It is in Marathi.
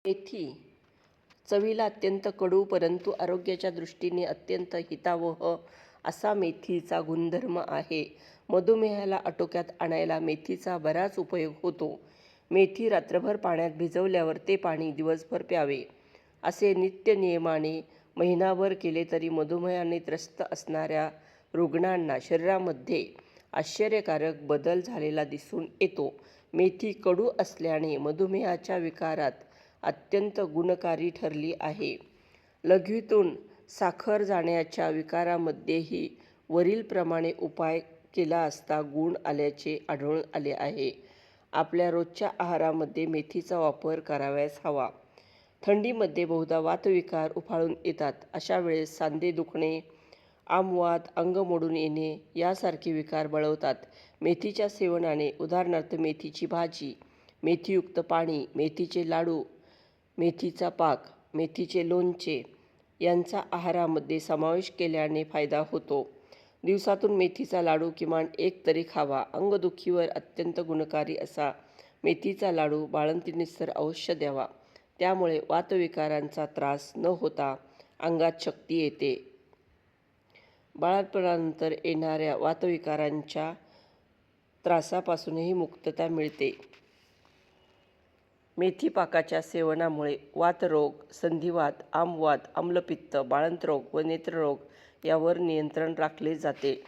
मेथी चवीला अत्यंत कडू परंतु आरोग्याच्या दृष्टीने अत्यंत हितावह असा मेथीचा गुणधर्म आहे. मधुमेहाला आटोक्यात आणायला मेथीचा बराच उपयोग होतो. मेथी रात्रभर पाण्यात भिजवल्यावर ते पाणी दिवसभर प्यावे. असे नित्यनियमाने महिनाभर केले तरी मधुमेहाने त्रस्त असणाऱ्या रुग्णांना शरीरामध्ये आश्चर्यकारक बदल झालेला दिसून येतो. मेथी कडू असल्याने मधुमेहाच्या विकारात अत्यंत गुणकारी ठरली आहे. लघवीतून साखर जाण्याच्या विकारामध्येही वरीलप्रमाणे उपाय केला असता गुण आल्याचे आढळून आले आहे. आपल्या रोजच्या आहारामध्ये मेथीचा वापर करावयास हवा. थंडीमध्ये बहुधा वातविकार उफाळून येतात. अशा वेळेस सांधे दुखणे, आमवात, अंग मोडून येणे यासारखे विकार बळवतात. मेथीच्या सेवनाने उदाहरणार्थ मेथीची भाजी, मेथीयुक्त पाणी, मेथीचे लाडू, मेथीचा पाक, मेथीचे लोणचे यांचा आहारामध्ये समावेश केल्याने फायदा होतो. दिवसातून मेथीचा लाडू किमान एक तरी खावा. अंगदुखीवर अत्यंत गुणकारी असा मेथीचा लाडू बाळंतिणीस अवश्य द्यावा. त्यामुळे वातविकारांचा त्रास न होता अंगात शक्ती येते. बाळंतपणानंतर येणाऱ्या वातविकारांच्या त्रासापासूनही मुक्तता मिळते. मेथी पाकाच्या सेवनामुळे वातरोग, संधिवात, आमवात, आम्लपित्त, बाळंतरोग व नेत्ररोग यावर नियंत्रण राखले जाते.